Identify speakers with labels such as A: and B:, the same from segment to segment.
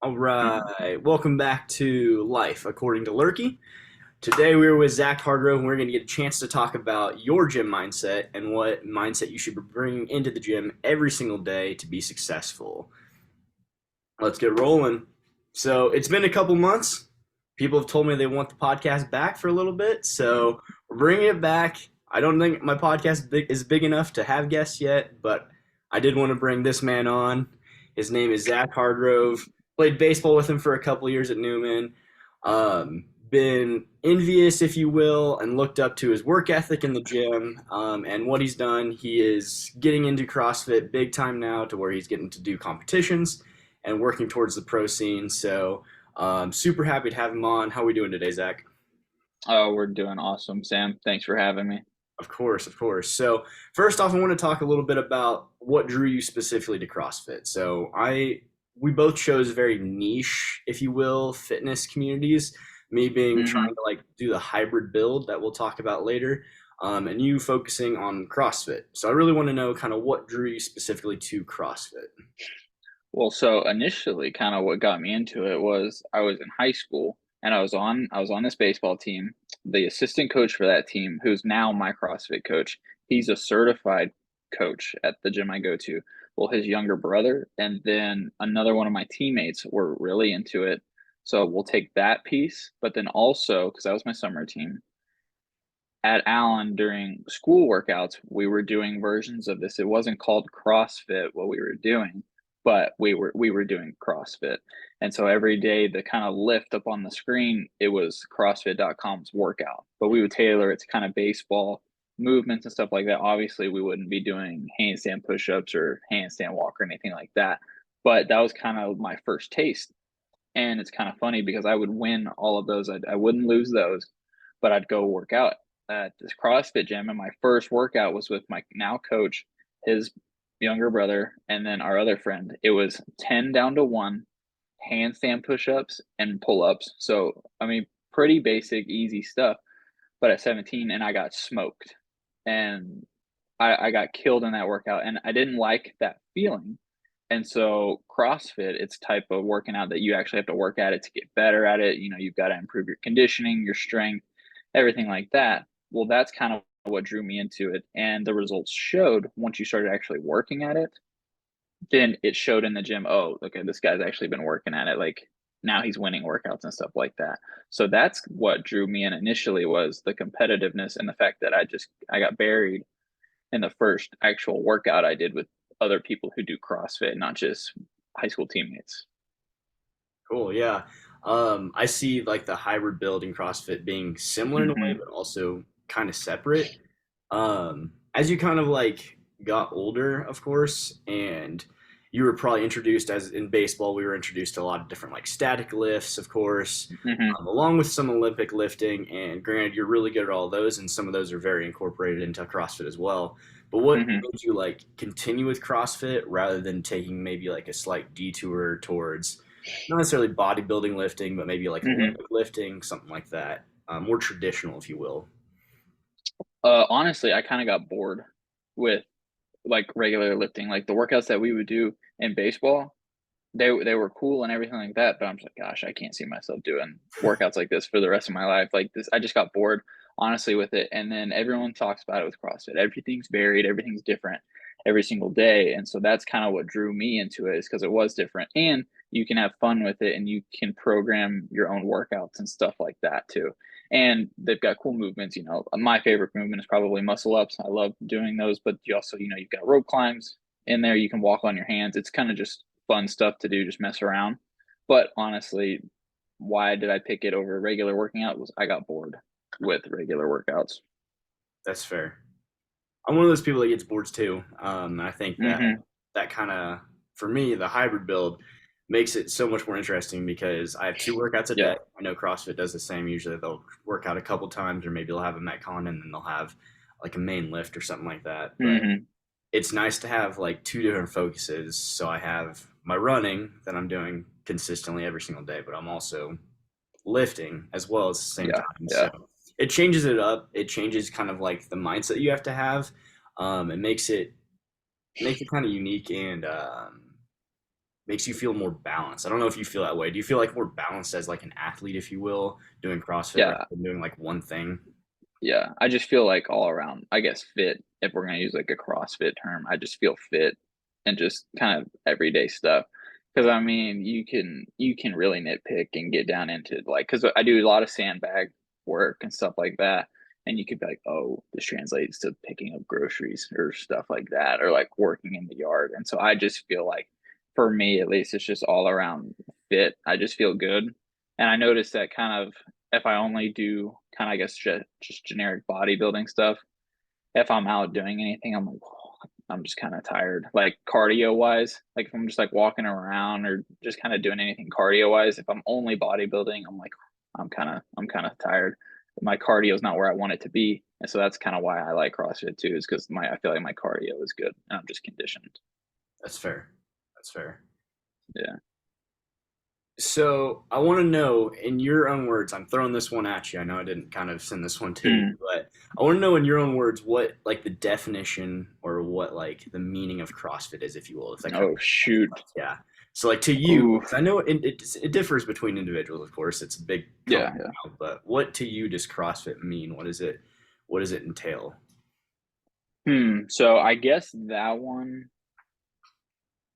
A: All right, welcome back to Life According to Loerke. Today we're with Zack Hargrove, and we're going to get a chance to talk about your gym mindset and what mindset you should be bringing into the gym every single day to be successful. Let's get rolling. So it's been a couple months. People have told me they want the podcast back for a little bit, so we're bringing it back. I don't think my podcast is big enough to have guests yet, but I did want to bring this man on. His name is Zack Hargrove. Played baseball with him for a couple years at Newman. Been envious, if you will, and looked up to his work ethic in the gym and what he's done. He is getting into CrossFit big time now to where he's getting to do competitions and working towards the pro scene. So super happy to have him on. How are we doing today, Zack?
B: Oh, we're doing awesome, Sam. Thanks for having me.
A: Of course, of course. So first off, I want to talk a little bit about what drew you specifically to CrossFit. We both chose very niche, if you will, fitness communities. Me being trying
B: hmm
A: to like do the hybrid build that we'll talk about later, and you focusing on CrossFit. So I really want to know kind of what drew you specifically to CrossFit.
B: Well, so initially, kind of what got me into it was I was in high school and I was on this baseball team. The assistant coach for that team, who's now my CrossFit coach, he's a certified coach at the gym I go to. Well, his younger brother and then another one of my teammates were really into it. So we'll take that piece, but then also because that was my summer team, at Allen during school workouts, we were doing versions of this. It wasn't called CrossFit what we were doing, but we were doing CrossFit. And so every day the kind of lift up on the screen, it was CrossFit.com's workout. But we would tailor it to kind of baseball movements and stuff like that. Obviously, we wouldn't be doing handstand push-ups or handstand walk or anything like that. But that was kind of my first taste. And it's kind of funny because I would win all of those. I wouldn't lose those, but I'd go work out at this CrossFit gym. And my first workout was with my now coach, his younger brother, and then our other friend. It was 10 down to one, handstand push ups and pull ups. So, I mean, pretty basic, easy stuff. But at 17, and I got smoked. And I got killed in that workout. And I didn't like that feeling. And so CrossFit, it's type of working out that you actually have to work at it to get better at it. You've got to improve your conditioning, your strength, everything like that. Well, that's kind of what drew me into it. And the results showed once you started actually working at it, then it showed in the gym, oh, okay, this guy's actually been working at it. Like now he's winning workouts and stuff like that. So that's what drew me in initially was the competitiveness and the fact that I got buried in the first actual workout I did with other people who do CrossFit, not just high school teammates.
A: Cool, yeah. I see like the hybrid build in CrossFit being similar in a way,
B: hmm
A: but also kind of separate. As you kind of like got older, of course, and you were probably introduced as in baseball, we were introduced to a lot of different like static lifts, of course,
B: hmm
A: along with some Olympic lifting. And granted, you're really good at all those, and some of those are very incorporated into CrossFit as well. But what
B: hmm
A: made you like continue with CrossFit rather than taking maybe like a slight detour towards not necessarily bodybuilding lifting, but maybe like
B: hmm
A: Olympic lifting, something like that, more traditional, if you will.
B: Honestly, I kind of got bored with like regular lifting, like the workouts that we would do in baseball. They were cool and everything like that, but I'm just like, gosh, I can't see myself doing workouts like this for the rest of my life. Like this, I just got bored, honestly, with it. And then everyone talks about it with CrossFit. Everything's varied, everything's different every single day. And so that's kind of what drew me into it is because it was different. And you can have fun with it and you can program your own workouts and stuff like that too. And they've got cool movements. My favorite movement is probably muscle ups. I love doing those, but you also, you've got rope climbs in there. You can walk on your hands. It's kind of just fun stuff to do, just mess around. But honestly, why did I pick it over regular working out was I got bored with regular workouts.
A: That's fair. I'm one of those people that gets bored too. And I think that
B: hmm
A: that kind of, for me, the hybrid build makes it so much more interesting because I have two workouts a
B: Yeah.
A: day. I know CrossFit does the same. Usually they'll work out a couple times, or maybe they'll have a Metcon and then they'll have like a main lift or something like that. But
B: hmm
A: it's nice to have like two different focuses. So I have my running that I'm doing consistently every single day, but I'm also lifting as well at the same
B: Yeah.
A: time. So
B: Yeah.
A: it changes it up. It changes kind of like the mindset you have to have. It makes it kind of unique and makes you feel more balanced. I don't know if you feel that way. Do you feel like more balanced as like an athlete, if you will, doing CrossFit rather
B: Yeah,
A: than doing like one thing?
B: yeah. I just feel like all around, I guess, fit. If we're gonna use like a CrossFit term, I just feel fit and just kind of everyday stuff. Because I mean, you can really nitpick and get down into like, because I do a lot of sandbag work and stuff like that, and you could be like, oh, this translates to picking up groceries or stuff like that, or like working in the yard. And so I just feel like, for me at least, it's just all around fit. I just feel good, and I noticed that kind of if I only do kind of, I guess, just generic bodybuilding stuff, if I'm out doing anything, I'm like, "Oh, I'm just kind of tired. Like cardio wise, like if I'm just like walking around or just kind of doing anything cardio wise, if I'm only bodybuilding, I'm like, I'm kind of tired. My cardio is not where I want it to be. And so that's kind of why I like CrossFit too, is because I feel like my cardio is good and I'm just conditioned.
A: That's fair. That's fair.
B: Yeah.
A: So I want to know, in your own words, I'm throwing this one at you. I know I didn't kind of send this one to you,
B: Mm.
A: but I want to know in your own words what like the definition or what like the meaning of CrossFit is, if you will. If that kind
B: Oh,
A: of
B: shoot.
A: yeah. So like to you,
B: Ooh.
A: 'cause I know it differs between individuals, of course. It's a big
B: Yeah.
A: company,
B: Yeah.
A: but what to you does CrossFit mean? What is it? What does it entail?
B: So I guess that one,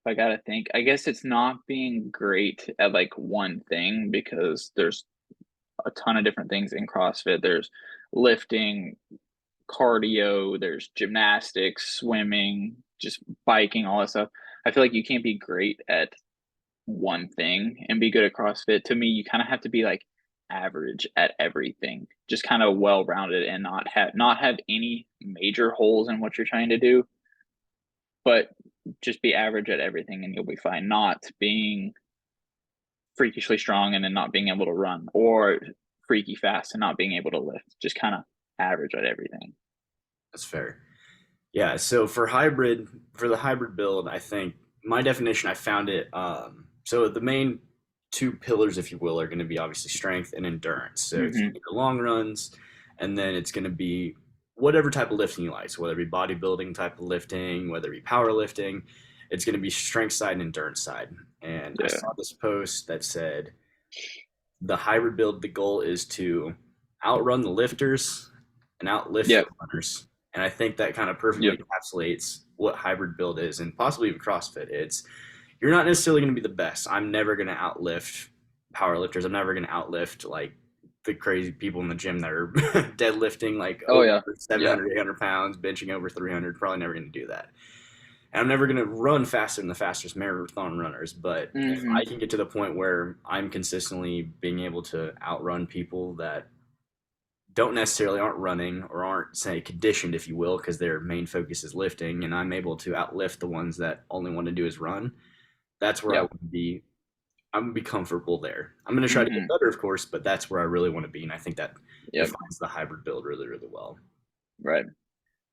B: I gotta think. I guess it's not being great at like one thing because there's a ton of different things in CrossFit. There's lifting, cardio, there's gymnastics, swimming, just biking, all that stuff. I feel like you can't be great at one thing and be good at CrossFit. To me, you kind of have to be like average at everything, just kind of well rounded and not have any major holes in what you're trying to do, but just be average at everything and you'll be fine. Not being freakishly strong and then not being able to run, or freaky fast and not being able to lift. Just kind of average at everything.
A: That's fair. Yeah, so for the hybrid build, I think my definition, I found it. So the main two pillars, if you will, are going to be obviously strength and endurance. So it's
B: Hmm.
A: either long runs, and then it's going to be whatever type of lifting you like. So whether it be bodybuilding type of lifting, whether it be powerlifting, it's going to be strength side and endurance side. And I
B: Yeah.
A: saw this post that said the hybrid build, the goal is to outrun the lifters and outlift the
B: Yep.
A: runners. And I think that kind of perfectly
B: Yep.
A: encapsulates what hybrid build is, and possibly even CrossFit. It's you're not necessarily going to be the best. I'm never going to outlift powerlifters. I'm never going to outlift like the crazy people in the gym that are deadlifting like
B: Oh
A: over
B: yeah. Yeah.
A: 700, 800 pounds, benching over 300. Probably never going to do that. And I'm never going to run faster than the fastest marathon runners. But if
B: Hmm.
A: I can get to the point where I'm consistently being able to outrun people that don't necessarily aren't running or aren't say conditioned, if you will, because their main focus is lifting, and I'm able to outlift the ones that only want to do is run. That's where I
B: Yep.
A: want to be. I'm gonna be comfortable there. I'm gonna try to get
B: Hmm.
A: better, of course, but that's where I really want to be, and I think that
B: Yep.
A: defines the hybrid build really, really well.
B: Right.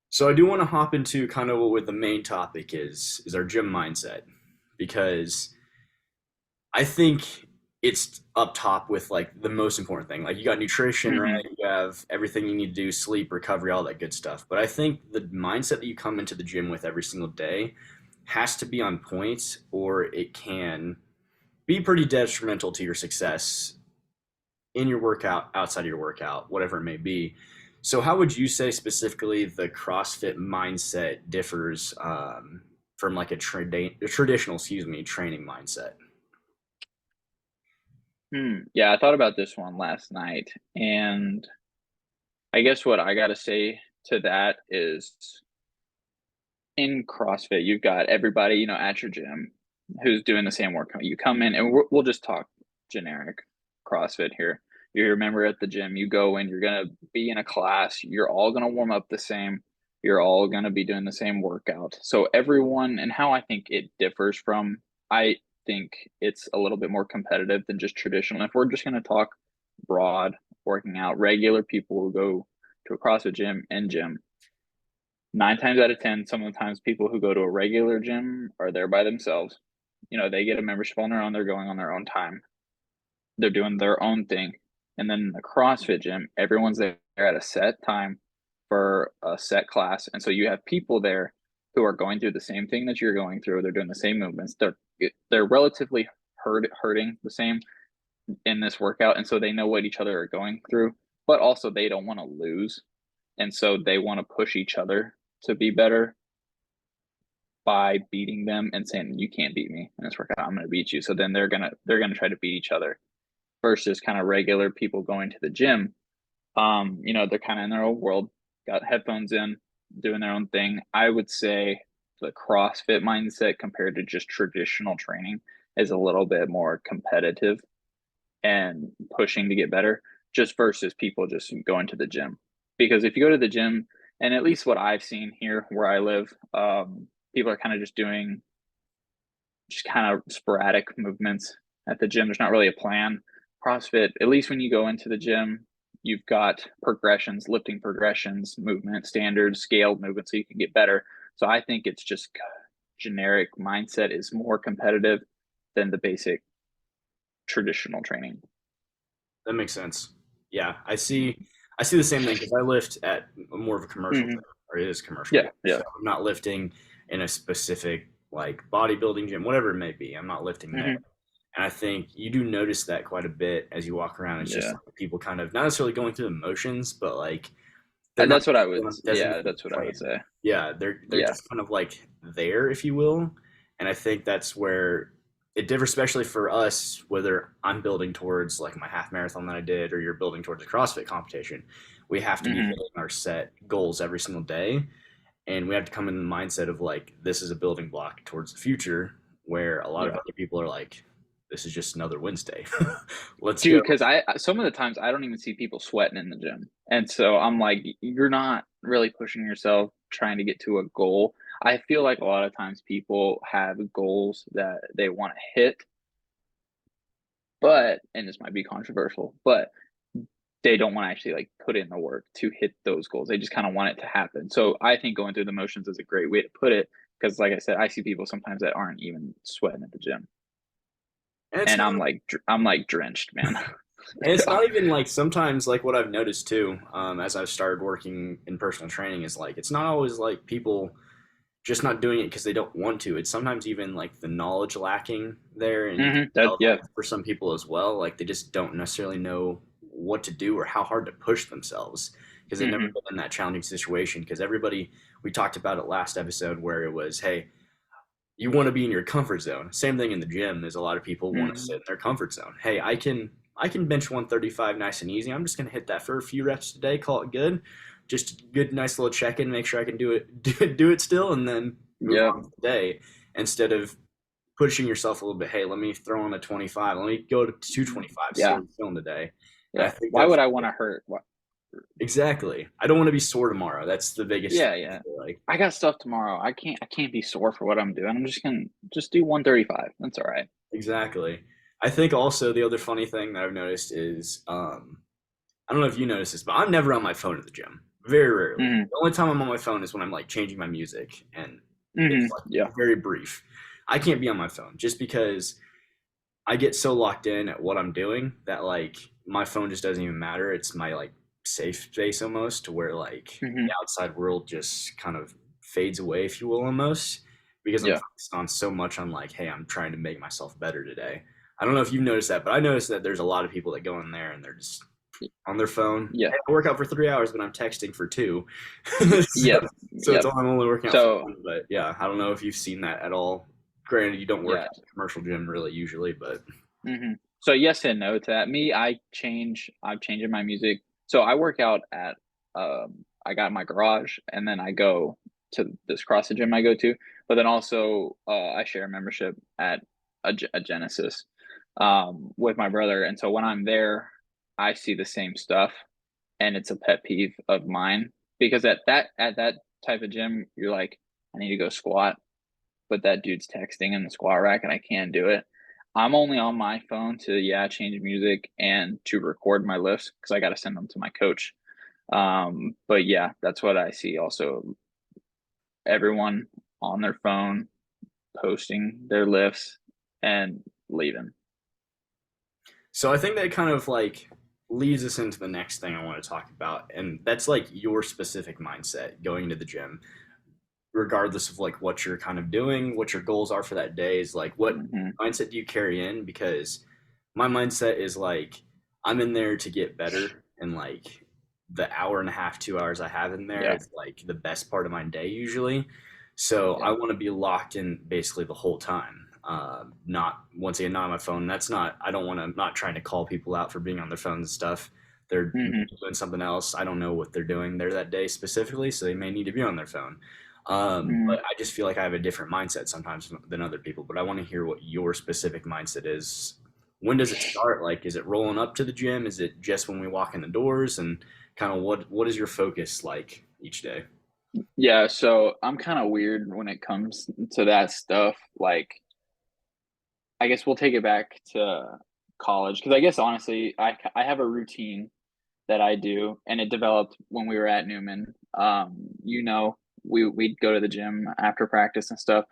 A: So I do want to hop into kind of what the main topic is our gym mindset, because I think it's up top with like the most important thing. Like you got nutrition, right?
B: Hmm.
A: You have everything you need to do, sleep, recovery, all that good stuff. But I think the mindset that you come into the gym with every single day has to be on point, or it can be pretty detrimental to your success in your workout, outside of your workout, whatever it may be. So, how would you say specifically the CrossFit mindset differs from like a traditional, excuse me, training mindset?
B: Yeah, I thought about this one last night, and I guess what I gotta say to that is, in CrossFit, you've got everybody, at your gym who's doing the same workout. You come in, and we'll just talk generic CrossFit here. You're a member at the gym. You go in. You're gonna be in a class. You're all gonna warm up the same. You're all gonna be doing the same workout. So everyone, and how I think it differs from, I think it's a little bit more competitive than just traditional. If we're just gonna talk broad working out, regular people who go to a CrossFit gym and gym, 9 times out of 10, some of the times people who go to a regular gym are there by themselves. They get a membership on their own. They're going on their own time. They're doing their own thing. And then in the CrossFit gym, everyone's there at a set time for a set class. And so you have people there who are going through the same thing that you're going through. They're doing the same movements. They're they're relatively hurting the same in this workout, and so they know what each other are going through, but also they don't want to lose, and so they want to push each other to be better by beating them and saying, you can't beat me in this workout, I'm going to beat you. So then they're gonna try to beat each other versus kind of regular people going to the gym. They're kind of in their own world, got headphones in, doing their own thing. I would say the CrossFit mindset compared to just traditional training is a little bit more competitive and pushing to get better, just versus people just going to the gym. Because if you go to the gym, and at least what I've seen here where I live, people are kind of just doing just kind of sporadic movements at the gym. There's not really a plan. CrossFit, at least when you go into the gym, you've got progressions, lifting progressions, movement standards, scaled movement, so you can get better. So I think it's just generic mindset is more competitive than the basic traditional training.
A: That makes sense. Yeah, I see the same thing because I lift at more of a commercial
B: Mm-hmm.
A: gym, or it is commercial.
B: Yeah, yeah.
A: So I'm not lifting in a specific like bodybuilding gym, whatever it may be. I'm not lifting there.
B: Mm-hmm.
A: And I think you do notice that quite a bit as you walk around. It's just
B: Yeah.
A: like people kind of not necessarily going through the motions, but like they're not
B: That's what I would,
A: on a
B: yeah,
A: designated
B: that's what I
A: plan.
B: would say.
A: Yeah, they're
B: Yeah.
A: just kind of like there, if you will. And I think that's where it differs, especially for us, whether I'm building towards like my half marathon that I did, or you're building towards a CrossFit competition. We have to be
B: Mm-hmm.
A: hitting our set goals every single day, and we have to come in the mindset of like this is a building block towards the future. Where a lot of
B: Yeah.
A: other people are like, this is just another Wednesday. Let's go.
B: Dude, because I some of the times I don't even see people sweating in the gym. And so I'm like, you're not really pushing yourself trying to get to a goal. I feel like a lot of times people have goals that they want to hit, but and this might be controversial, but they don't want to actually like put in the work to hit those goals. They just kind of want it to happen. So I think going through the motions is a great way to put it because like I said, I see people sometimes that aren't even sweating at the gym.
A: And it's
B: And
A: not
B: I'm like drenched, man.
A: And it's not even like sometimes like what I've noticed too, as I've started working in personal training is like it's not always like people just not doing it because they don't want to. It's sometimes even like the knowledge lacking there, and you can
B: That
A: tell
B: yeah.
A: that for some people as well. Like they just don't necessarily know what to do or how hard to push themselves because they've never
B: hmm
A: been in that challenging situation. Because everybody, we talked about it last episode where it was, hey, you want to be in your comfort zone. Same thing in the gym. There's a lot of people want to sit in
B: hmm
A: their comfort zone. Hey, I can bench 135 nice and easy. I'm just gonna hit that for a few reps today. Call it good. Just a good, nice little check in. Make sure I can do it, do it still, and then move
B: Yeah.
A: on with the day instead of pushing yourself a little bit. Hey, let me throw on a 25. Let me go to 225. See how
B: Yeah.
A: I'm feeling today. And I
B: Yeah.
A: think
B: Why
A: that's
B: would I want to hurt? What?
A: exactly. I don't want to be sore tomorrow. That's the biggest thing.
B: Yeah,
A: I
B: yeah.
A: feel like
B: I got stuff tomorrow. I can't be sore for what I'm doing. I'm just gonna just do 135. That's all right.
A: exactly. I think also the other funny thing that I've noticed is I don't know if you notice this, but I'm never on my phone at the gym. Very rarely.
B: hmm
A: The only time I'm on my phone is when I'm like changing my music, and it's like
B: Yeah.
A: very brief. I can't be on my phone just because I get so locked in at what I'm doing that like my phone just doesn't even matter. It's my like safe space almost to where like
B: hmm
A: the outside world just kind of fades away, if you will, almost because I'm
B: Yeah.
A: focused on so much on like, hey, I'm trying to make myself better today. I don't know if you've noticed that, but I noticed that there's a lot of people that go in there and they're just on their phone.
B: Yeah.
A: Hey, I work out for 3 hours, but I'm texting for two. so,
B: Yep.
A: so it's
B: Yep.
A: all I'm only working out for
B: So
A: one. But yeah, I don't know if you've seen that at all. Granted, you don't work
B: yeah.
A: out at a commercial gym really usually, but
B: So yes and no to that. Me, I'm changing my music. So I work out at I got my garage and then I go to this CrossFit gym I go to, but then also I share a membership at a Genesis with my brother. And so when I'm there, I see the same stuff and it's a pet peeve of mine because at that type of gym, you're like, I need to go squat, but that dude's texting in the squat rack and I can't do it. I'm only on my phone to change music and to record my lifts because I got to send them to my coach. But yeah, that's what I see. Also, everyone on their phone posting their lifts and leaving.
A: so I think that kind of like leads us into the next thing I want to talk about, and that's like your specific mindset going into the gym. regardless of like what you're kind of doing, what your goals are for that day, is like what
B: Hmm.
A: mindset do you carry in? Because my mindset is like I'm in there to get better, and like the hour and a half, 2 hours I have in there
B: Yeah.
A: is like the best part of my day usually. So I
B: Yeah.
A: want to be locked in basically the whole time. Not once again, not on my phone. That's not. I don't want to. I'm not trying to call people out for being on their phones and stuff. They're
B: Hmm.
A: doing something else. I don't know what they're doing there that day specifically, so they may need to be on their phone.
B: Hmm.
A: But I just feel like I have a different mindset sometimes than other people. But I want to hear what your specific mindset is. When does it start? Like, is it rolling up to the gym? Is it just when we walk in the doors? And kind of what is your focus like each day?
B: Yeah, so I'm kind of weird when it comes to that stuff. Like, I guess we'll take it back to college because I guess honestly, I have a routine that I do, and it developed when we were at Newman. We'd go to the gym after practice and stuff.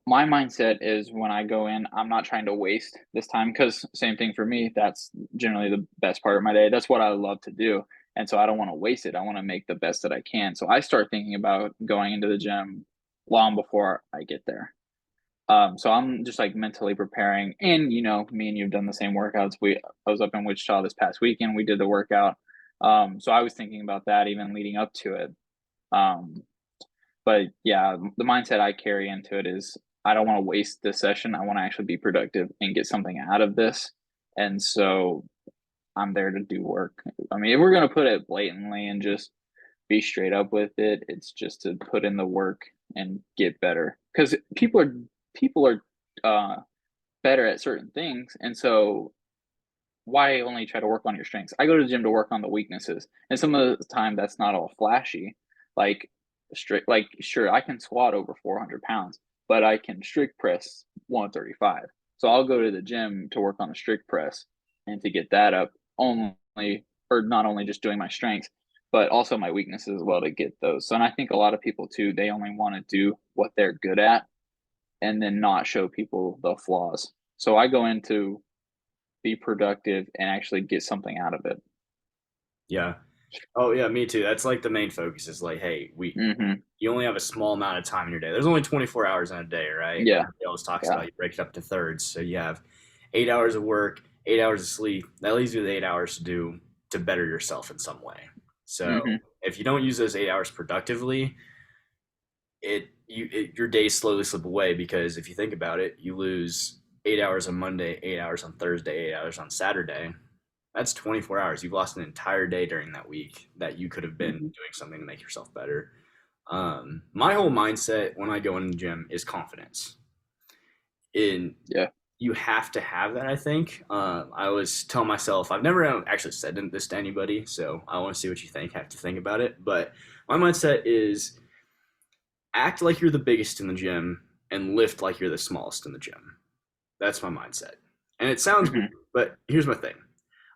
B: My mindset is when I go in, I'm not trying to waste this time because same thing for me. That's generally the best part of my day. That's what I love to do. And so I don't want to waste it. I want to make the best that I can. So I start thinking about going into the gym long before I get there. So I'm just like mentally preparing. And me and you've done the same workouts. I was up in Wichita this past weekend. We did the workout. So I was thinking about that even leading up to it. Um, but yeah, the mindset I carry into it is I don't want to waste this session. I want to actually be productive and get something out of this. And so I'm there to do work. I mean, if we're going to put it blatantly and just be straight up with it, it's just to put in the work and get better because people are better at certain things. And so why only try to work on your strengths? I go to the gym to work on the weaknesses. And some of the time that's not all flashy. Like like sure, I can squat over 400 pounds, but I can strict press 135. So I'll go to the gym to work on the strict press and to get that up only or not only just doing my strengths, but also my weaknesses as well to get those. So and I think a lot of people too, they only want to do what they're good at and then not show people the flaws. So I go in to be productive and actually get something out of it.
A: Yeah. Oh yeah, me too. That's like the main focus is like, hey, we
B: Mhm.
A: you only have a small amount of time in your day. There's only 24 hours in a day, right?
B: Yeah.
A: Everybody always talks
B: Yeah.
A: about you break it up to thirds. So you have 8 hours of work, 8 hours of sleep. That leaves you with 8 hours to better yourself in some way. So
B: Mhm.
A: if you don't use those 8 hours productively, your days slowly slip away because if you think about it, you lose 8 hours on Monday, 8 hours on Thursday, 8 hours on Saturday. That's 24 hours. You've lost an entire day during that week that you could have been
B: Mhm.
A: doing something to make yourself better. My whole mindset when I go in the gym is confidence. In
B: Yeah.
A: You have to have that. I think I always tell myself I've never actually said this to anybody, so I want to see what you think. I have to think about it, but my mindset is act like you're the biggest in the gym and lift like you're the smallest in the gym. That's my mindset, and it sounds weird,
B: Mhm.
A: but here's my thing.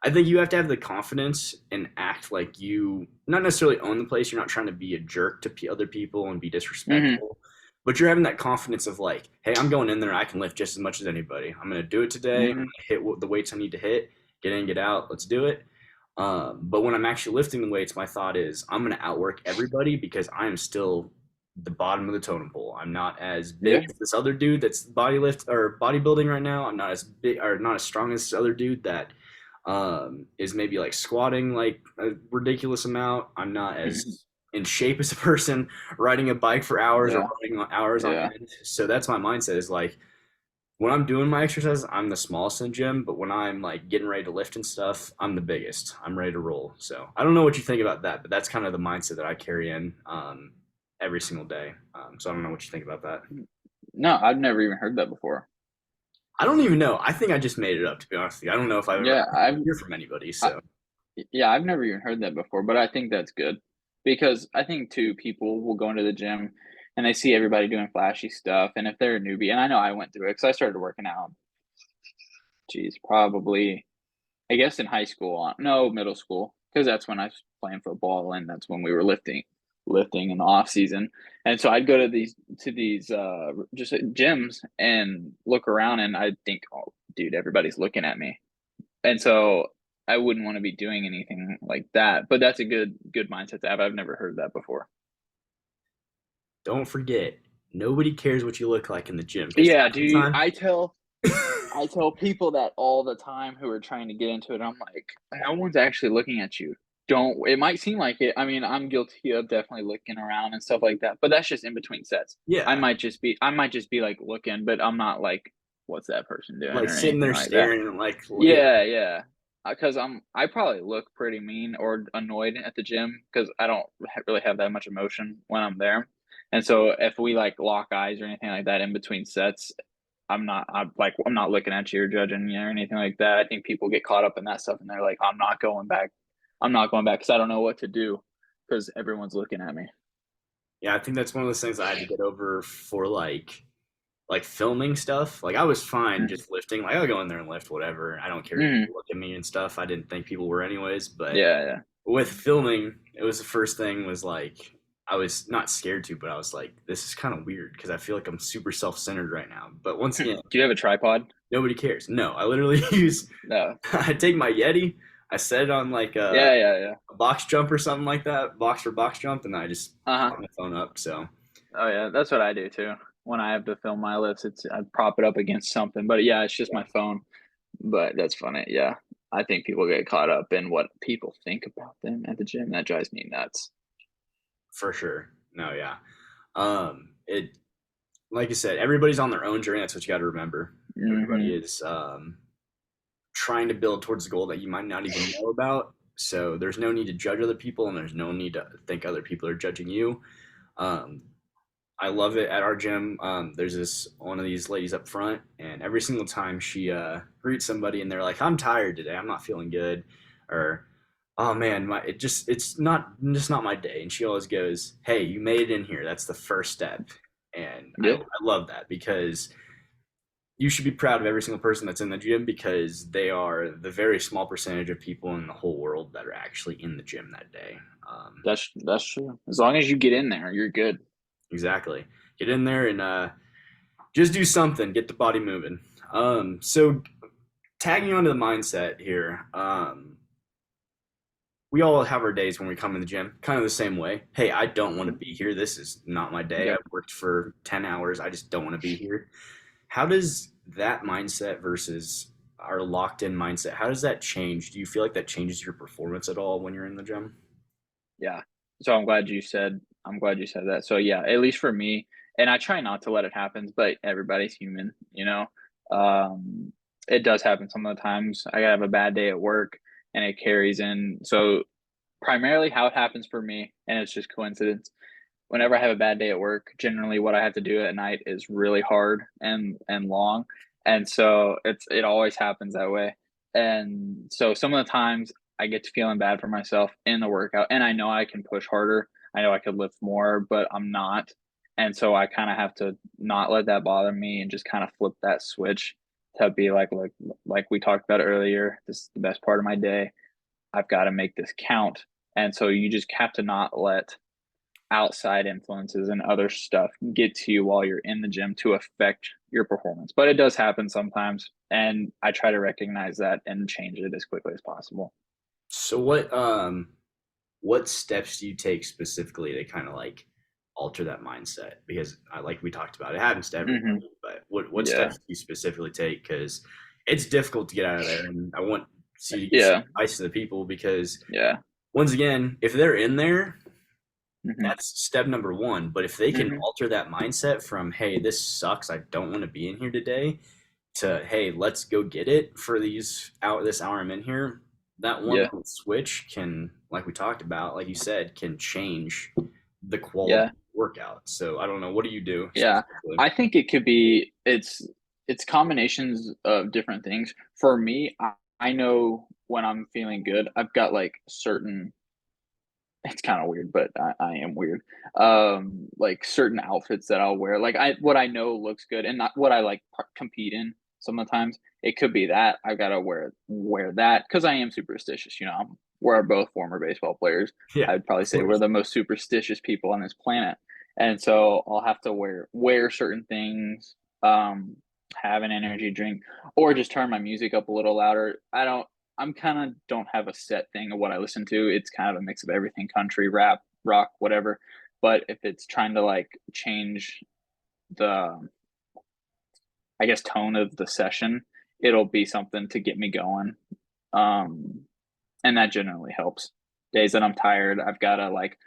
A: I think you have to have the confidence and act like you not necessarily own the place. You're not trying to be a jerk to other people and be
B: Mhm.
A: disrespectful, but you're having that confidence of like, hey, I'm going in there. I can lift just as much as anybody. I'm going to do it today. I'm going
B: Mhm.
A: to hit the weights I need to hit. Get in, get out. Let's do it. But when I'm actually lifting the weights, my thought is I'm going to outwork everybody because I am still the bottom of the totem pole. I'm not as big
B: Yeah.
A: as this other dude that's body lift or bodybuilding right now. I'm not as big or not as strong as this other dude that is maybe like squatting like a ridiculous amount. I'm not
B: Mhm.
A: as in shape as a person riding a bike for hours or
B: Yeah.
A: running hours on
B: Yeah.
A: end. So that's my mindset is like when I'm doing my exercises, I'm the smallest in the gym, but when I'm like getting ready to lift and stuff, I'm the biggest. I'm ready to roll. So I don't know what you think about that, but that's kind of the mindset that I carry in every single day. So I don't know what you think about that.
B: No, I've never even heard that before.
A: I don't even know. I think I just made it up to be honest with you. I don't know if I've ever
B: Yeah,
A: hear from anybody.
B: I,
A: So
B: yeah, I've never even heard that before, but I think that's good because I think too people will go into the gym and they see everybody doing flashy stuff, and if they're a newbie, and I know I went through it because I started working out, geez, probably I guess in high school, no, middle school, because that's when I was playing football and that's when we were lifting in the off season. And so I'd go to these just gyms and look around and I'd think, oh, dude, everybody's looking at me. And so I wouldn't want to be doing anything like that. But that's a good mindset to have. I've never heard that before.
A: don't forget, nobody cares what you look like in the gym because
B: Yeah,
A: half the
B: dude,
A: time.
B: I tell people that all the time who are trying to get into it. I'm like, no one's actually looking at you. Don't. It might seem like it. I mean, I'm guilty of definitely looking around and stuff like that, but that's just in between sets.
A: Yeah,
B: I might just be like looking, but I'm not like, what's that person doing
A: like
B: or
A: sitting
B: anything
A: there
B: like that.
A: staring and like, yeah,
B: Yeah, yeah. Because I probably look pretty mean or annoyed at the gym because I don't really have that much emotion when I'm there. And so if we like lock eyes or anything like that in between sets, I'm not looking at you or judging you or anything like that. I think people get caught up in that stuff and they're like, I'm not going back. I'm not going back because I don't know what to do because everyone's looking at me.
A: yeah. I think that's one of those things I had to get over for like filming stuff. Like I was fine
B: Mhm.
A: just lifting. Like I'll go in there and lift whatever. I don't care if
B: Mhm.
A: people look at me and stuff. I didn't think people were anyways. But
B: Yeah, yeah.
A: with filming, it was the first thing was like I was not scared to, but I was like, this is kind of weird because I feel like I'm super self centered right now. But once again,
B: Do you have a tripod?
A: nobody cares. No, I literally use.
B: No.
A: I take my Yeti. I set it on like
B: Yeah, yeah, yeah.
A: a box jump or something like that, box for box jump, and I just
B: Uh-huh.
A: prop my phone up. So
B: Oh yeah, that's what I do too. When I have to film my lifts, it's I prop it up against something. But yeah, it's just
A: yeah,
B: my phone. But that's funny. Yeah. I think people get caught up in what people think about them at the gym. That drives me nuts.
A: for sure. No, yeah. It like I said, everybody's on their own journey. That's what you got to remember. Everybody
B: Mhm.
A: is trying to build towards a goal that you might not even know about. So there's no need to judge other people, and there's no need to think other people are judging you. Um, I love it at our gym. There's this one of these ladies up front, and every single time she greets somebody, and they're like, "I'm tired today. I'm not feeling good," or "Oh man, it's not just not my day." And she always goes, "Hey, you made it in here. That's the first step." And
B: Yeah.
A: I love that because you should be proud of every single person that's in the gym because they are the very small percentage of people in the whole world that are actually in the gym that day.
B: That's true. As long as you get in there, you're good.
A: Exactly. Get in there and just do something. Get the body moving. So tagging onto the mindset here. We all have our days when we come in the gym, kind of the same way. Hey, I don't want to be here. This is not my day.
B: Yep.
A: I've worked for 10 hours. I just don't want to be here. How does that mindset versus our locked in mindset, how does that change? Do you feel like that changes your performance at all when you're in the gym?
B: Yeah. So I'm glad you said that. So yeah, at least for me, and I try not to let it happen, but everybody's human, you know. Um it does happen some of the times. I have a bad day at work and it carries in. So primarily how it happens for me, and it's just coincidence. Whenever I have a bad day at work, generally what I have to do at night is really hard and long. And so it always happens that way. And so some of the times I get to feeling bad for myself in the workout and I know I can push harder. I know I could lift more, but I'm not. And so I kind of have to not let that bother me and just kind of flip that switch to be like we talked about earlier, this is the best part of my day. I've got to make this count. And so you just have to not let outside influences and other stuff get to you while you're in the gym to affect your performance. But it does happen sometimes. And I try to recognize that and change it as quickly as possible.
A: So what steps do you take specifically to kind of like alter that mindset? Because I like we talked about, it happens to
B: Hmm.
A: everybody, but what
B: Yeah.
A: steps do you specifically take? Because it's difficult to get out of there, and I want you to give some
B: Yeah.
A: advice to the people because
B: Yeah.
A: once again, if they're in there,
B: Hmm.
A: that's step number one. But if they can
B: Hmm.
A: alter that mindset from "Hey, this sucks. I don't want to be in here today," to "Hey, let's go get it for this hour I'm in here." That one
B: Yeah.
A: little switch can, like we talked about, like you said, can change the quality
B: Yeah.
A: of the workout. So I don't know. What do you do
B: Yeah.
A: specifically?
B: I think it could be it's combinations of different things. For me, I know when I'm feeling good, I've got like certain it's kinda weird, but I am weird. Like, certain outfits that I'll wear, like, I what I know looks good and not what I, like, compete in sometimes. It could be that I gotta wear that because I am superstitious, you know, we're both former baseball players.
A: Yeah,
B: I'd probably
A: of
B: say we're
A: course.
B: the most superstitious people on this planet, and so I'll have to wear certain things, have an energy drink, or just turn my music up a little louder. I'm kinda don't have a set thing of what I listen to. It's kind of a mix of everything, country, rap, rock, whatever. But if it's trying to like change the, I guess, tone of the session, it'll be something to get me going. Um, and that generally helps. Days that I'm tired, I've got to like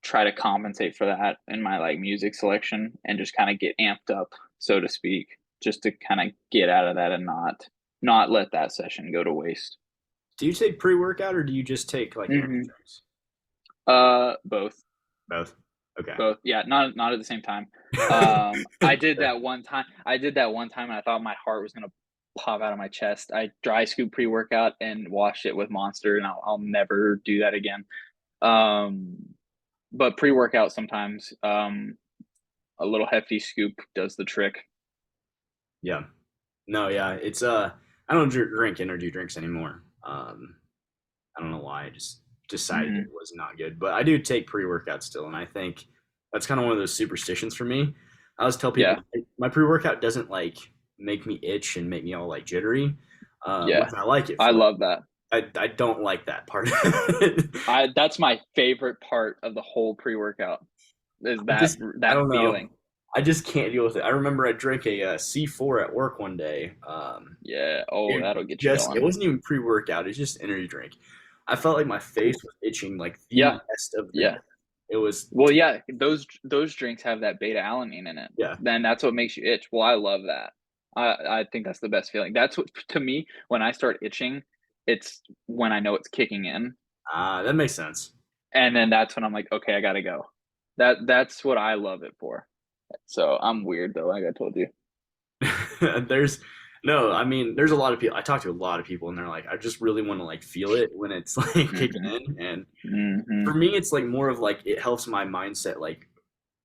B: try to compensate for that in my like music selection and just kind of get amped up, so to speak, just to kind of get out of that and not let that session go to waste.
A: Do you take pre-workout or do you just take like energy
B: Mm-hmm.
A: drinks?
B: Both.
A: Both. Okay.
B: Both. Yeah, not at the same time. I did that one time. And I thought my heart was gonna pop out of my chest. I dry scoop pre-workout and washed it with Monster, and I'll never do that again. Um, but pre-workout sometimes, a little hefty scoop does the trick.
A: Yeah. No, yeah. It's I don't drink energy drinks anymore. I don't know why. I just decided it
B: Hmm.
A: was not good. But I do take pre-workout still, and I think that's kind of one of those superstitions for me. I always tell people
B: Yeah,
A: my pre-workout doesn't like make me itch and make me all like jittery, which
B: yeah.
A: I like it
B: I
A: for.
B: love that.
A: I don't like that part.
B: I That's my favorite part of the whole pre-workout is
A: I
B: that
A: just I
B: that
A: don't know.
B: feeling.
A: I just can't deal with it. I remember I drank a C4 at work one day.
B: Yeah. Oh,
A: It
B: that'll get you
A: it
B: going.
A: wasn't even pre-workout. It's just energy drink. I felt like my face was itching like the
B: Yeah.
A: rest of the day.
B: Yeah.
A: It was
B: Well, yeah, those drinks have that beta alanine in it.
A: yeah.
B: Then that's what makes you itch. Well, I love that. I think that's the best feeling. That's what, to me, when I start itching, it's when I know it's kicking in,
A: That makes sense.
B: and then that's when I'm like, okay, I gotta go. That's what I love it for. So I'm weird though, like I told you.
A: There's no, I mean, there's a lot of people. I talk to a lot of people, and they're like, I just really want to like feel it when it's like kicking
B: Hmm.
A: in. And for
B: Hmm.
A: me, it's like more of like it helps my mindset like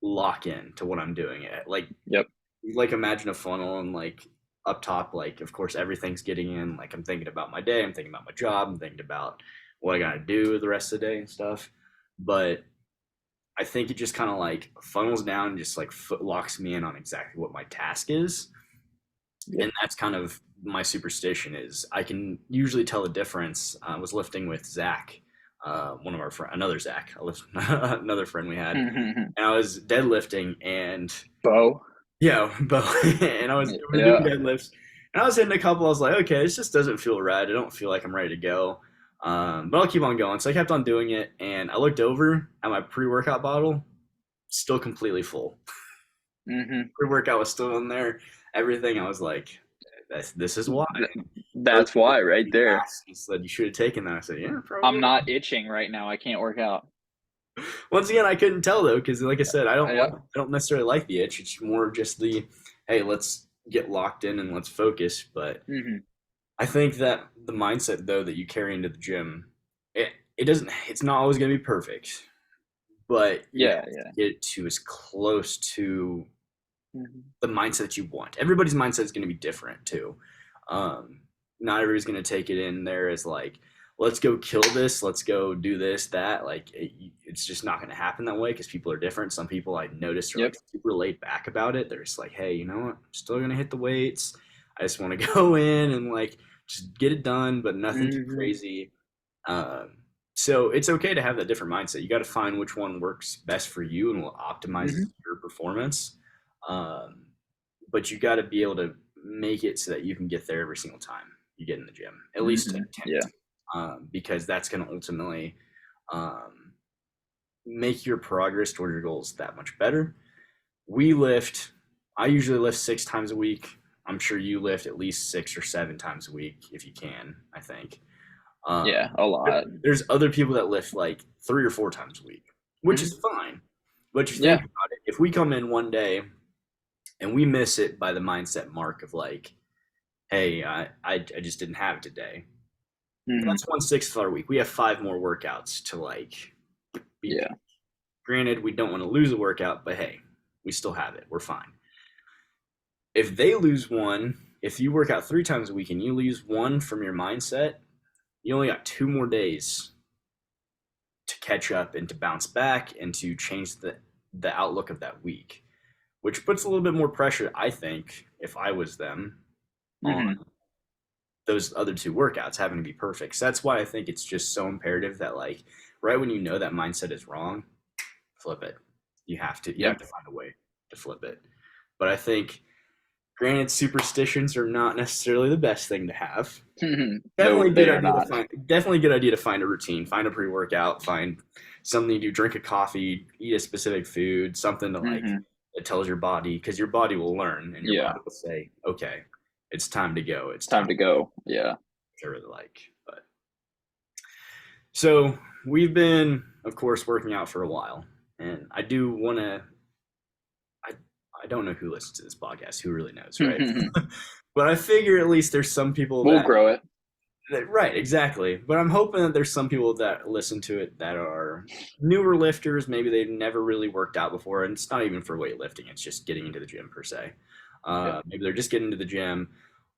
A: lock in to what I'm doing. It
B: Yep.
A: like imagine a funnel and like up top, like of course everything's getting in. Like I'm thinking about my day, I'm thinking about my job, I'm thinking about what I gotta do the rest of the day and stuff. But I think it just kind of like funnels down and just like locks me in on exactly what my task is.
B: Yep.
A: And that's kind of my superstition is I can usually tell the difference. I was lifting with Zach, one of our another Zach, another friend we had, and I was deadlifting and
B: Bo.
A: yeah, but and we were doing
B: Yeah.
A: deadlifts, and I was hitting a couple. I was like, okay, this just doesn't feel right. I don't feel like I'm ready to go, but I'll keep on going. So I kept on doing it, and I looked over at my pre-workout bottle, still completely full.
B: Hmm.
A: Pre-workout was still in there. Everything. I was like, this is why. First,
B: That's why right
A: he
B: there.
A: asked, he said you should have taken that. I said, yeah,
B: I'm
A: probably.
B: not itching right now. I can't work out.
A: Once again, I couldn't tell though, because like I said,
B: Yeah.
A: I don't necessarily like the itch. It's more just the, hey, let's get locked in and let's focus. But
B: Hmm.
A: I think that the mindset though that you carry into the gym, it doesn't. It's not always going to be perfect, but you have
B: Yeah.
A: to
B: Yeah.
A: get it to as close to
B: Hmm.
A: the mindset that you want. Everybody's mindset is going to be different too. Um, Not everybody's going to take it in there as like, let's go kill this, let's go do this, that. Like, it's just not going to happen that way because people are different. Some people I noticed are like
B: Yep.
A: super laid back about it. They're just like, hey, you know what? I'm still going to hit the weights. I just want to go in and like just get it done, but nothing too
B: Hmm.
A: crazy. Um, so it's okay to have that different mindset. You got to find which one works best for you and will optimize
B: Hmm.
A: your performance. Um, but you got to be able to make it so that you can get there every single time you get in the gym, at least
B: Hmm.
A: attempt
B: Yeah.
A: to, because that's going to ultimately um, make your progress toward your goals that much better. We lift, I usually lift 6 times a week. I'm sure you lift at least 6 or 7 times a week if you can, I think.
B: Yeah.
A: Um,
B: A lot.
A: there's other people that lift like 3 or 4 times a week, which is
B: Hmm.
A: fine. But you think
B: Yeah.
A: about it, if we come in one day and we miss it by the mindset mark of like, hey, I just didn't have it today.
B: Hmm.
A: That's 1/6 of our week. We have 5 more workouts to like be
B: Yeah.
A: peak. Granted, we don't want to lose a workout, but hey, we still have it. We're fine. If they lose one, if you work out 3 times a week and you lose one from your mindset, you only got 2 more days to catch up and to bounce back and to change the outlook of that week, which puts a little bit more pressure, I think, if I was them, on
B: Hmm.
A: those other 2 workouts having to be perfect. So that's why I think it's just so imperative that like right when you know that mindset is wrong, flip it. You have to
B: Yep.
A: find a way to flip it. But I think, granted, superstitions are not necessarily the best thing to have.
B: No, they are not.
A: Definitely a good idea to find a routine, find a pre-workout, find something to do, drink a coffee, eat a specific food, something to like
B: Hmm.
A: that tells your body, because your body will learn and your
B: Yeah.
A: body will say, okay, it's time to go. It's
B: Time
A: time
B: to go. Yeah.
A: to really like. But so we've been, of course, working out for a while, and I do want to. I I don't know who listens to this podcast. Who really knows, right? But I figure at least there's some people
B: We'll grow it.
A: right, exactly. But I'm hoping that there's some people that listen to it that are newer lifters. Maybe they've never really worked out before, and it's not even for weightlifting. It's just getting into the gym per se.
B: Yeah.
A: Maybe they're just getting into the gym,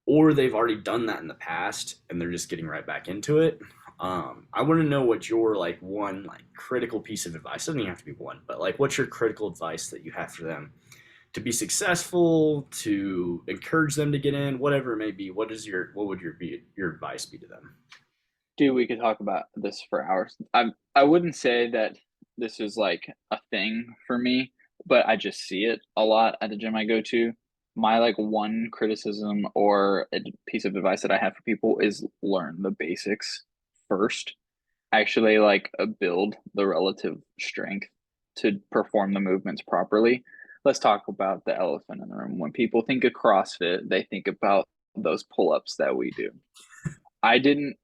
A: or they've already done that in the past and they're just getting right back into it. I want to know what your like one like critical piece of advice. Doesn't even have to be one, but like what's your critical advice that you have for them to be successful, to encourage them to get in, whatever it may be. What would your advice be to them?
B: Dude, we could talk about this for hours. I wouldn't say that this is like a thing for me, but I just see it a lot at the gym I go to. My like one criticism or a piece of advice that I have for people is learn the basics first. Actually, like build the relative strength to perform the movements properly. Let's talk about the elephant in the room. When people think of CrossFit, they think about those pull-ups that we do. I didn't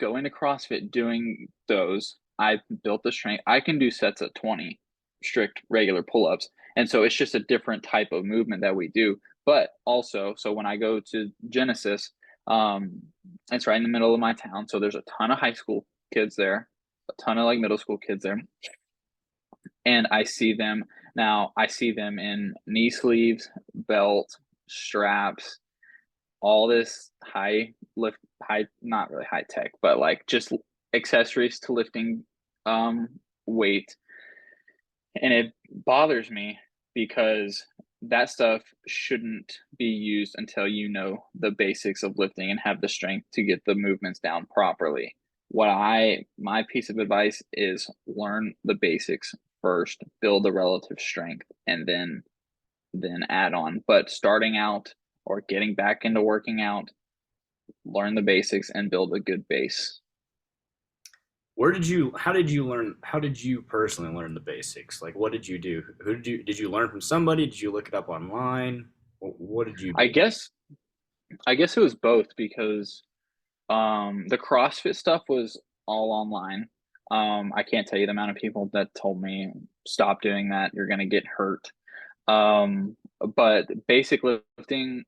B: go into CrossFit doing those. I built the strength. I can do sets of 20 strict regular pull-ups. And so it's just a different type of movement that we do. But also, so when I go to Genesis, um, it's right in the middle of my town. So there's a ton of high school kids there, a ton of like middle school kids there. And I see them in knee sleeves, belt, straps, all this not really high tech, but like just accessories to lifting um weight. And it bothers me because that stuff shouldn't be used until you know the basics of lifting and have the strength to get the movements down properly. My piece of advice is learn the basics first, build the relative strength, and then add on. But starting out or getting back into working out, learn the basics and build a good base.
A: How did you personally learn the basics? Like, what did you do? Did you learn from somebody? Did you look it up online? What did you
B: I
A: do?
B: guess I guess it was both because the CrossFit stuff was all online. I can't tell you the amount of people that told me stop doing that, you're gonna get hurt. But basic lifting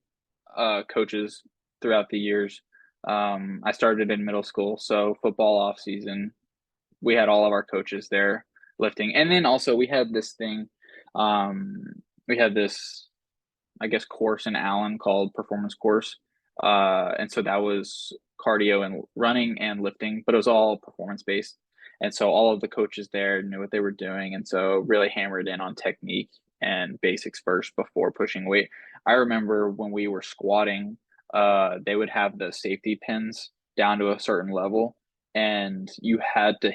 B: coaches throughout the years. I started in middle school, so football off season, we had all of our coaches there lifting, and then also we had this thing. Um, we had this, I guess, course in Allen called performance course, and so that was cardio and running and lifting, but it was all performance based. And so all of the coaches there knew what they were doing, and so really hammered in on technique and basics first before pushing weight. I remember when we were squatting, they would have the safety pins down to a certain level, and you had to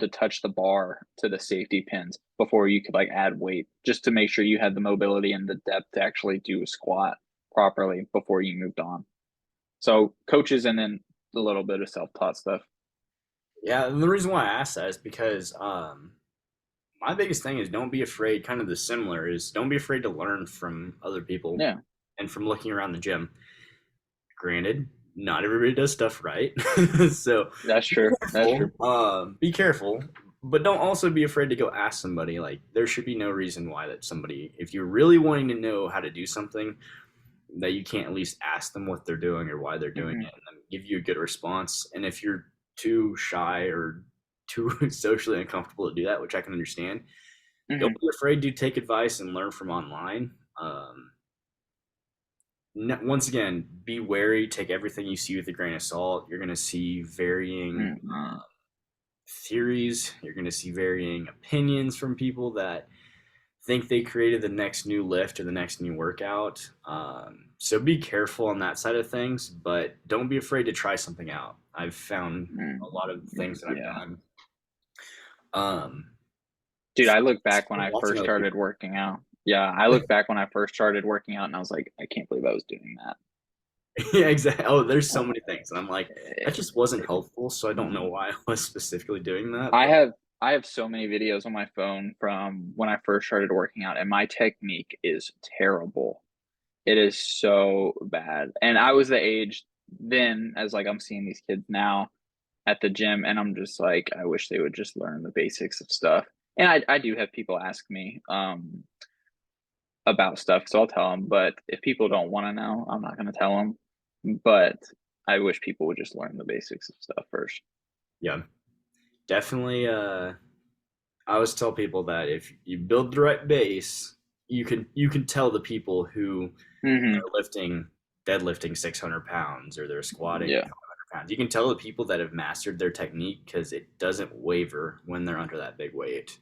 B: touch the bar to the safety pins before you could like add weight, just to make sure you had the mobility and the depth to actually do a squat properly before you moved on. So coaches and then a little bit of self-taught stuff.
A: Yeah, and the reason why I asked that is because my biggest thing is don't be afraid. Kind of the similar is don't be afraid to learn from other people
B: Yeah,
A: and from looking around the gym. Granted, not everybody does stuff right, so
B: that's true. That's true.
A: be careful, but don't also be afraid to go ask somebody. Like there should be no reason why that somebody, if you're really wanting to know how to do something, that you can't at least ask them what they're doing or why they're doing
B: Hmm.
A: it, and then give you a good response. And if you're too shy or too socially uncomfortable to do that, which I can understand, don't
B: Hmm.
A: be afraid to take advice and learn from online. Once again, be wary. Take everything you see with a grain of salt. You're going to see varying
B: Hmm.
A: theories. You're going to see varying opinions from people that think they created the next new lift or the next new workout. So be careful on that side of things, but don't be afraid to try something out. I've found a lot of things that I've
B: Yeah.
A: done Um,
B: Dude, I look back when I
A: watching
B: first
A: other
B: started
A: people.
B: working out. Yeah, I look back when I first started working out and I was like, I can't believe I was doing that.
A: Yeah, exactly. Oh, there's so
B: Uh,
A: many things, and I'm like, that
B: eh,
A: just wasn't helpful. So I don't know why I was specifically doing that,
B: I
A: but
B: have I have so many videos on my phone from when I first started working out, and my technique is terrible. It is so bad. And I was the age then as like I'm seeing these kids now at the gym, and I'm just like, I wish they would just learn the basics of stuff. And I do have people ask me about stuff, so I'll tell them. But if people don't want to know, I'm not going to tell them. But I wish people would just learn the basics of stuff first.
A: yeah, definitely. I always tell people that if you build the right base, you can tell the people who
B: Hmm.
A: are deadlifting 600 pounds or they're squatting
B: Yeah.
A: 500 pounds. You can tell the people that have mastered their technique because it doesn't waver when they're under that big weight.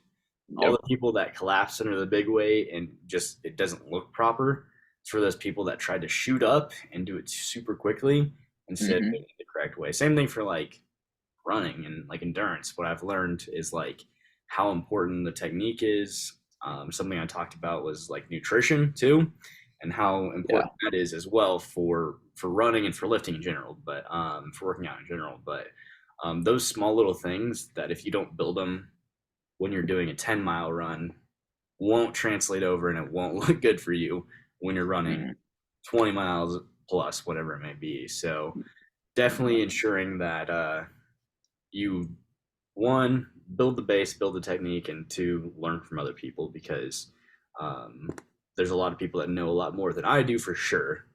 A: All
B: Yep.
A: the people that collapse under the big weight and just it doesn't look proper, it's for those people that tried to shoot up and do it super quickly instead of
B: Hmm.
A: doing it the correct way. Same thing for like running and like endurance. What I've learned is like how important the technique is. Something I talked about was like nutrition too, and how
B: Yeah.
A: important that is as well for running and for lifting in general, but for working out in general. But those small little things that if you don't build them when you're doing a 10-mile run won't translate over and it won't look good for you when you're running
B: Hmm.
A: 20 miles plus, whatever it may be. So definitely ensuring that you one build the base, build the technique, and two learn from other people because um, there's a lot of people that know a lot more than I do for sure.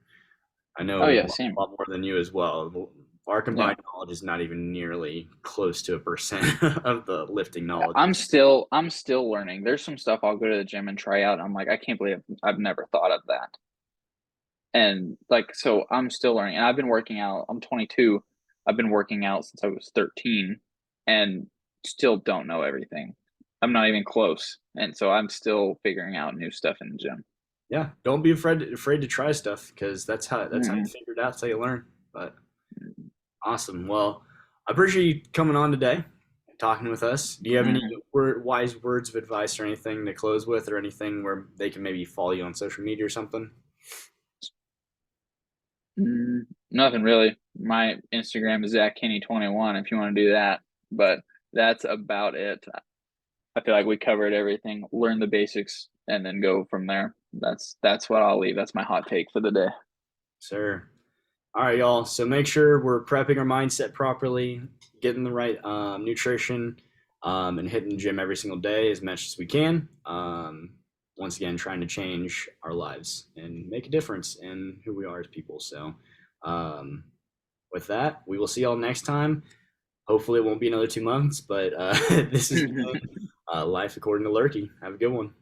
A: I know
B: Oh
A: a
B: yeah,
A: lot,
B: same.
A: more than you as well. Our
B: Yeah.
A: combined knowledge is not even nearly close to a percent of the lifting knowledge.
B: I'm still learning. There's some stuff I'll go to the gym and try out. I'm like, I can't believe I've never thought of that. And like, so I'm still learning. And I've been working out. I'm 22. I've been working out since I was 13 and still don't know everything. I'm not even close. And so I'm still figuring out new stuff in the gym.
A: Yeah, don't be afraid to try stuff because that's how you
B: Hmm.
A: figure it out. That's how you learn. But awesome. Well, I appreciate you coming on today, talking with us. Do you have any
B: Hmm.
A: wise words of advice or anything to close with, or anything where they can maybe follow you on social media or something?
B: Nothing really. My Instagram is ZackKenny21 if you want to do that. But that's about it. I feel like we covered everything. Learn the basics and then go from there. That's what I'll leave. That's my hot take for the day.
A: Sir. All right, y'all. So make sure we're prepping our mindset properly, getting the right nutrition, and hitting the gym every single day as much as we can. Once again, trying to change our lives and make a difference in who we are as people. So, um, with that, we will see y'all next time. Hopefully, it won't be another 2 months, but this has been Life According to Loerke. Have a good one.